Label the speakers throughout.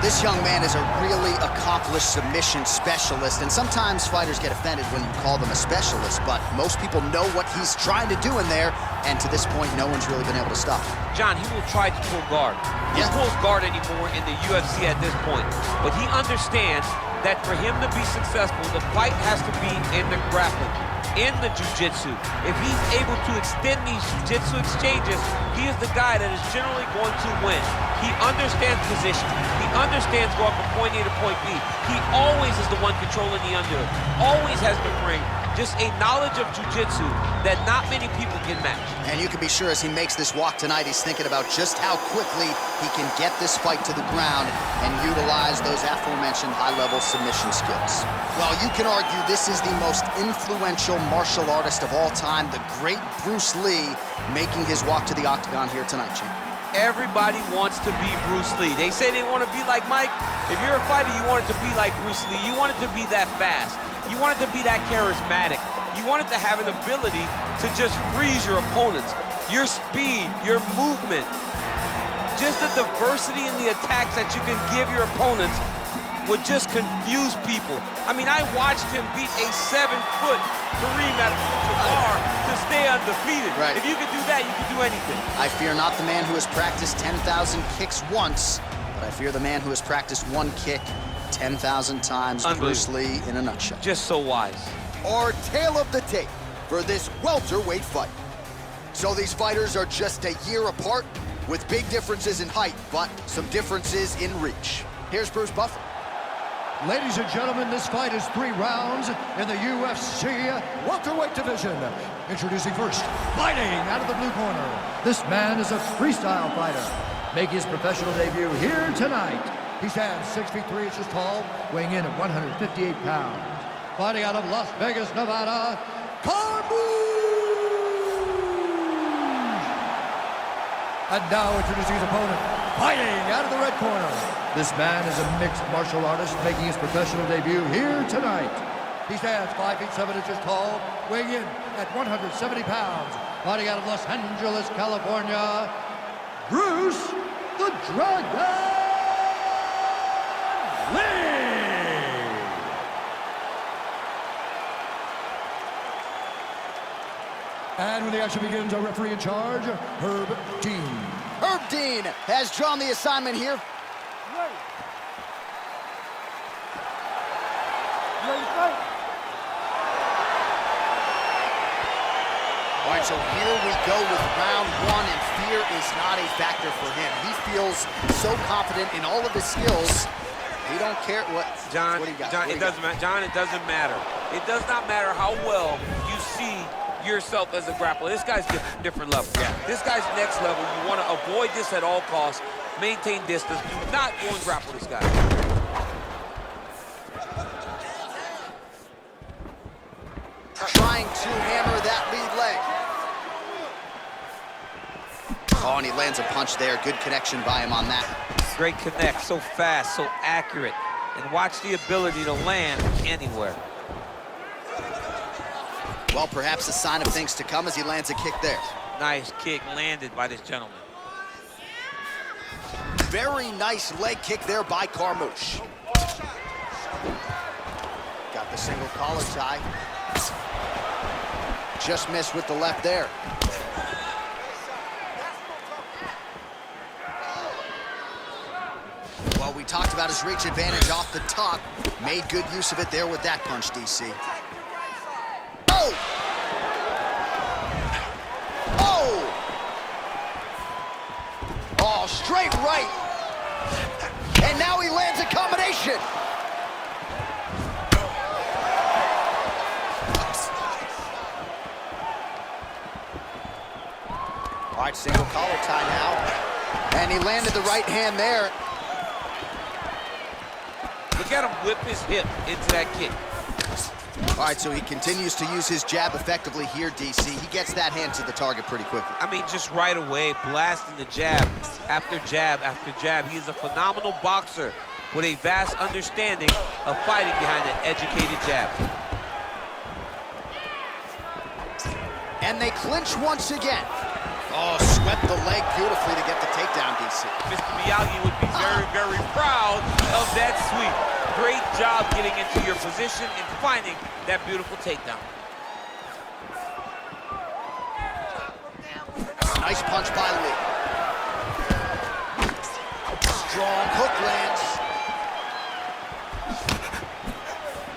Speaker 1: This young man is a really accomplished submission specialist, and sometimes fighters get offended when you call them a specialist, but most people know what he's trying to do in there, and to this point, no one's really been able to stop him.
Speaker 2: John, he will try to pull guard. He pulls guard anymore in the UFC at this point, but he understands that for him to be successful, the fight has to be in the grappling, in the jiu-jitsu. If he's able to extend these jiu-jitsu exchanges, he is the guy that is generally going to win. He understands position. He understands going from point A to point B. He always is the one controlling the underhook. Always has the ring. Just a knowledge of jiu-jitsu that not many people can match.
Speaker 1: And you can be sure as he makes this walk tonight, he's thinking about just how quickly he can get this fight to the ground and utilize those aforementioned high-level submission skills. Well, you can argue this is the most influential martial artist of all time, the great Bruce Lee, making his walk to the octagon here tonight, Chief.
Speaker 2: Everybody wants to be Bruce Lee. They say they want to be like Mike. If you're a fighter, you want it to be like Bruce Lee. You want it to be that fast. You want it to be that charismatic. You want it to have an ability to just freeze your opponents. Your speed, your movement, just the diversity in the attacks that you can give your opponents would just confuse people. I mean, I watched him beat a 7-foot Kareem Abdul-Jabbar to stay undefeated.
Speaker 1: Right.
Speaker 2: If you can do that, you can do anything.
Speaker 1: I fear not the man who has practiced 10,000 kicks once, but I fear the man who has practiced one kick 10,000 times. Bruce Lee in a nutshell.
Speaker 2: Just so wise.
Speaker 3: Our tale of the tape for this welterweight fight. So these fighters are just a year apart with big differences in height, but some differences in reach. Here's Bruce Buffer.
Speaker 4: Ladies and gentlemen, this fight is 3 rounds in the UFC welterweight division. Introducing first, fighting out of the blue corner. This man is a freestyle fighter, making his professional debut here tonight. He stands 6 feet 3 inches tall, weighing in at 158 pounds. Fighting out of Las Vegas, Nevada, And now introducing his opponent, fighting out of the red corner. This man is a mixed martial artist making his professional debut here tonight. He stands 5 feet 7 inches tall, weighing in at 170 pounds. Fighting out of Los Angeles, California, Bruce the Dragon Lee. And when the action begins, our referee in charge, Herb Dean.
Speaker 3: Herb Dean has drawn the assignment here. All right, so here we go with round 1, and fear is not a factor for him. He feels so confident in all of his skills. He don't care what.
Speaker 2: John,
Speaker 3: what do you got?
Speaker 2: John, it doesn't matter. John, it doesn't matter. It does not matter how well you see yourself as a grappler. This guy's different level. Yeah. This guy's next level. You want to avoid this at all costs. Maintain distance. Do not go and grapple this guy.
Speaker 3: Trying to hammer that lead leg.
Speaker 1: Oh, and he lands a punch there. Good connection by him on that.
Speaker 2: Great connect. So fast, so accurate. And watch the ability to land anywhere.
Speaker 1: Well, perhaps a sign of things to come as he lands a kick there.
Speaker 2: Nice kick landed by this gentleman.
Speaker 3: Very nice leg kick there by Carmouche. Got the single collar tie.
Speaker 1: Just missed with the left there. Well, we talked about his reach advantage off the top. Made good use of it there with that punch, DC.
Speaker 3: Oh! Oh! Oh, straight right. And now he lands a combination.
Speaker 1: All right, single collar tie now. And he landed the right hand there.
Speaker 2: Look at him whip his hip into that kick.
Speaker 1: All right, so he continues to use his jab effectively here, DC. He gets that hand to the target pretty quickly.
Speaker 2: I mean, just right away, blasting the jab after jab after jab. He's a phenomenal boxer with a vast understanding of fighting behind an educated jab.
Speaker 3: And they clinch once again. Oh, swept the leg beautifully to get the takedown, DC.
Speaker 2: Mr. Miyagi would be very, very proud of that sweep. Great job getting into your position and finding that beautiful takedown.
Speaker 3: Nice punch by Lee. Strong hook lands.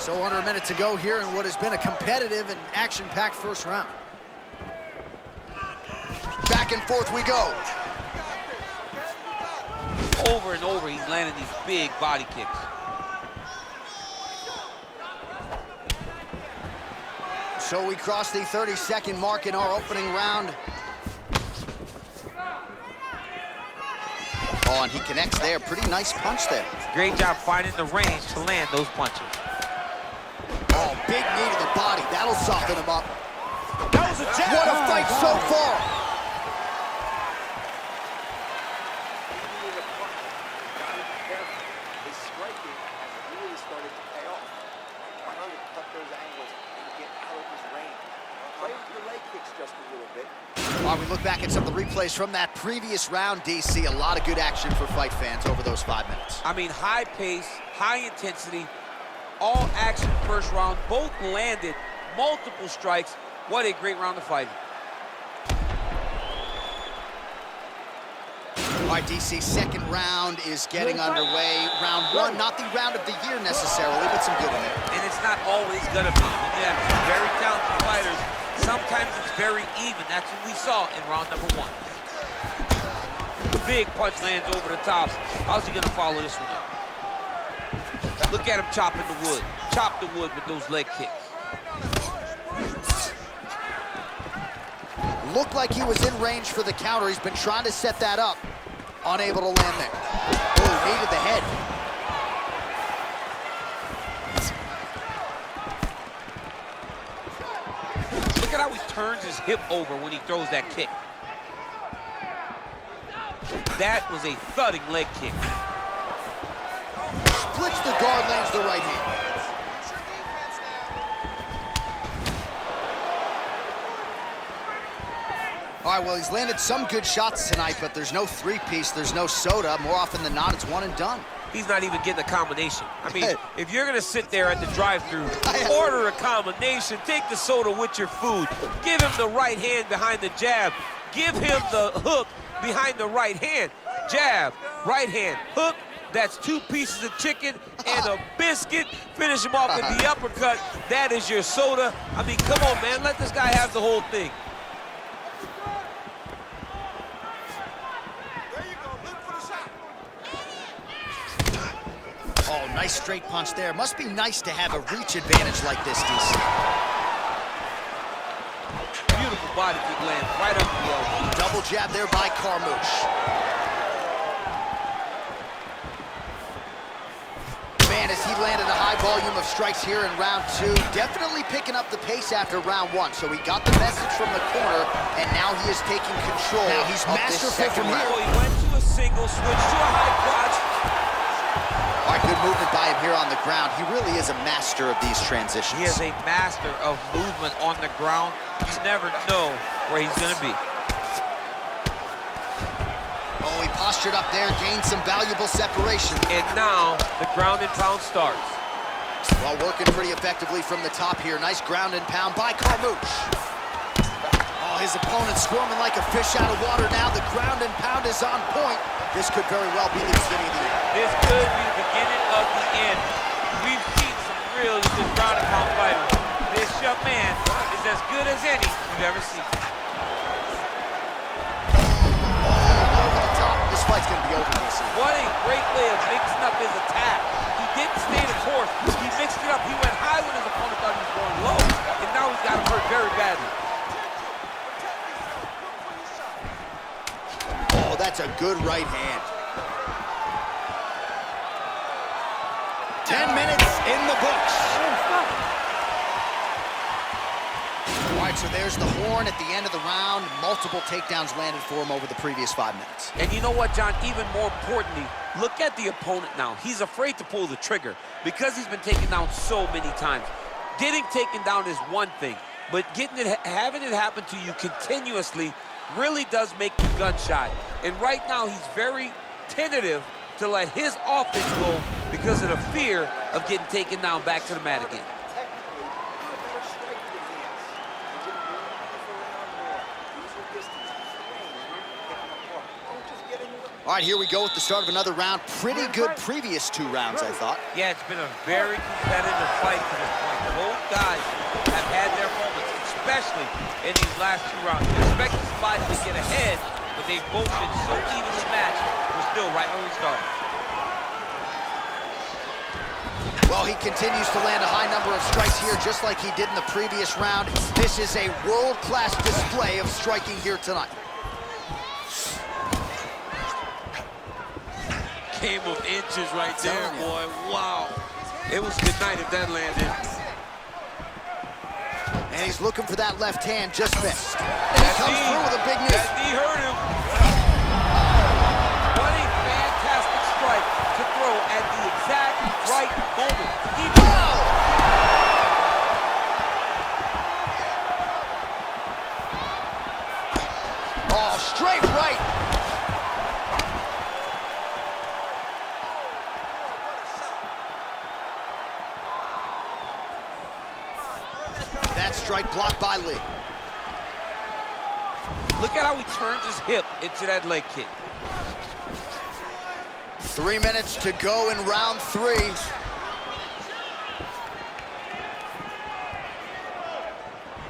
Speaker 3: So under a minute to go here in what has been a competitive and action-packed first round. Back and forth we go.
Speaker 2: Over and over, he's landing these big body kicks.
Speaker 3: So we cross the 30-second mark in our opening round. Oh, and he connects there. Pretty nice punch there.
Speaker 2: Great job finding the range to land those punches.
Speaker 3: Oh, big knee to the body. That'll soften him up.
Speaker 2: That was a jab.
Speaker 3: What a fight so far. While we look back at some of the replays from that previous round, DC, a lot of good action for fight fans over those 5 minutes.
Speaker 2: I mean, high pace, high intensity, all action first round, both landed multiple strikes. What a great round of fighting.
Speaker 3: All right, DC, second round is getting underway. Round one, not the round of the year necessarily, but some good in there.
Speaker 2: And it's not always gonna be. When you have two very talented fighters, sometimes it's very even. That's what we saw in round number one. The big punch lands over the top. How's he gonna follow this one up? Look at him chopping the wood. Chop the wood with those leg kicks.
Speaker 3: Looked like he was in range for the counter. He's been trying to set that up. Unable to land there. Oh, knee to the head.
Speaker 2: Look at how he turns his hip over when he throws that kick. That was a thudding leg kick.
Speaker 3: Splits the guard, lands the right hand. All right, well, he's landed some good shots tonight, but there's no three-piece, there's no soda. More often than not, it's one and done.
Speaker 2: He's not even getting a combination. I mean, if you're gonna sit there at the drive-thru, order a combination, take the soda with your food, give him the right hand behind the jab, give him the hook behind the right hand. Jab, right hand, hook, that's 2 pieces of chicken and a biscuit. Finish him off with the uppercut. That is your soda. I mean, come on, man, let this guy have the whole thing.
Speaker 3: Oh, nice straight punch there. Must be nice to have a reach advantage like this, DC.
Speaker 2: Beautiful body kick lands right up the elbow.
Speaker 3: Double jab there by Carmouche. Man, as he landed a high volume of strikes here in round 2, definitely picking up the pace after round 1. So he got the message from the corner, and now he is taking control. Now he's masterful from here.
Speaker 2: He went to a single, switched to a high crotch.
Speaker 3: All right, good movement by him here on the ground. He really is a master of these transitions.
Speaker 2: He is a master of movement on the ground. You never know where he's gonna be.
Speaker 3: Oh, he postured up there, gained some valuable separation.
Speaker 2: And now the ground and pound starts.
Speaker 3: Well, working pretty effectively from the top here. Nice ground and pound by Carmouche. Oh, his opponent squirming like a fish out of water now. The ground and pound is on point. This could very well be the beginning of the end.
Speaker 2: This could be the beginning of the end. We've seen some really good ground and pound fighters. This young man is as good as any you've ever seen.
Speaker 3: Over the top. This fight's going to be over, DC.
Speaker 2: What a great way of mixing up his attack. He didn't stay the course. He mixed it up. He went high when his opponent thought he was going low. And now he's got him hurt very badly.
Speaker 3: Oh, that's a good right hand. 10 minutes in the books. All right, so there's the horn at the end of the round. Multiple takedowns landed for him over the previous 5 minutes.
Speaker 2: And you know what, John? Even more importantly, look at the opponent now. He's afraid to pull the trigger because he's been taken down so many times. Getting taken down is one thing, but having it happen to you continuously really does make you gun-shy. And right now, he's very tentative to let his offense go because of the fear of getting taken down back to the mat again.
Speaker 3: All right, here we go with the start of another round. Pretty good previous 2 rounds, I thought.
Speaker 2: Yeah, it's been a very competitive fight to this point. Both guys have had their moments, especially in these last 2 rounds. You expect somebody to get ahead, but they've both been so evenly matched. We're still right where we started.
Speaker 3: Well, he continues to land a high number of strikes here, just like he did in the previous round. This is a world-class display of striking here tonight.
Speaker 2: Game of inches right there, boy. Wow. It was good night if that landed.
Speaker 3: And he's looking for that left hand, just missed. And he comes through with a big knee.
Speaker 2: That knee hurt him. What a fantastic strike to throw at the exact right moment.
Speaker 3: Oh, straight right. That strike blocked by Lee.
Speaker 2: Look at how he turns his hip into that leg kick.
Speaker 3: 3 minutes to go in round 3.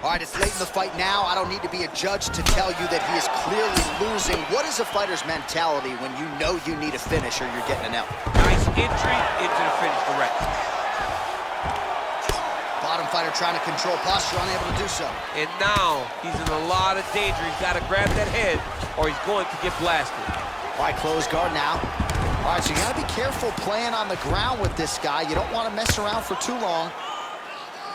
Speaker 3: All right, it's late in the fight now. I don't need to be a judge to tell you that he is clearly losing. What is a fighter's mentality when you know you need a finish or you're getting an L?
Speaker 2: Nice entry into the finish, direct.
Speaker 3: Bottom fighter trying to control posture, unable to do so.
Speaker 2: And now he's in a lot of danger. He's got to grab that head or he's going to get blasted.
Speaker 3: All right, close guard now. All right, so you got to be careful playing on the ground with this guy. You don't want to mess around for too long.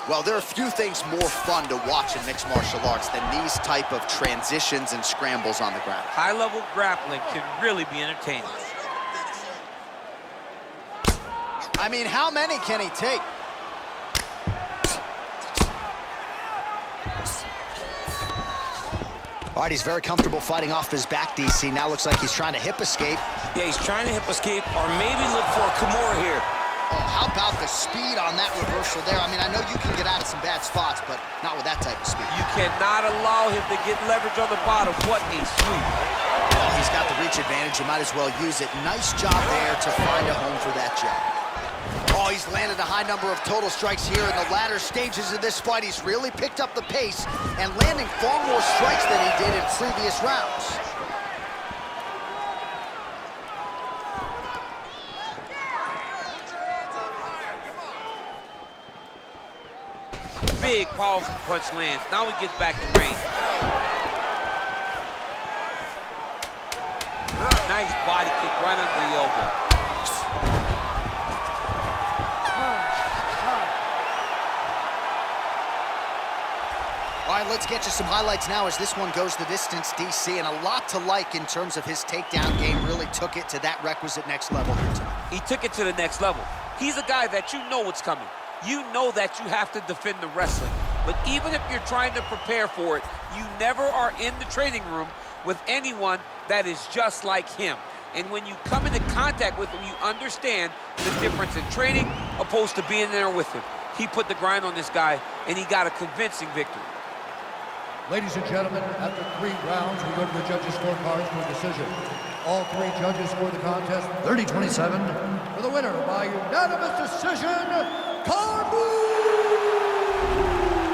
Speaker 3: Well, there are a few things more fun to watch in mixed martial arts than these type of transitions and scrambles on the ground.
Speaker 2: High-level grappling can really be entertaining.
Speaker 3: I mean, how many can he take? All right, he's very comfortable fighting off his back, DC. Now looks like he's trying to hip escape.
Speaker 5: Yeah, he's trying to hip escape or maybe look for a Kimura here.
Speaker 3: Oh, how about the speed on that reversal there? I mean, I know you can get out of some bad spots, but not with that type of speed.
Speaker 2: You cannot allow him to get leverage on the bottom. What a sweep.
Speaker 3: Well, he's got the reach advantage. You might as well use it. Nice job there to find a home for that jab. Oh, he's landed a high number of total strikes here in the latter stages of this fight. He's really picked up the pace and landing far more strikes than he did in previous rounds.
Speaker 2: Big, powerful punch lands. Now he gets back in range. Nice body kick right under the elbow.
Speaker 3: All right, let's get you some highlights now as this one goes the distance, DC, and a lot to like in terms of his takedown game. Really took it to that requisite next level here tonight.
Speaker 2: He took it to the next level. He's a guy that you know what's coming. You know that you have to defend the wrestling. But even if you're trying to prepare for it, you never are in the training room with anyone that is just like him. And when you come into contact with him, you understand the difference in training opposed to being there with him. He put the grind on this guy, and he got a convincing victory.
Speaker 4: Ladies and gentlemen, after 3 rounds, we go to the judges' scorecards for a decision. All 3 judges score the contest 30-27 for the winner by unanimous decision, Carboon!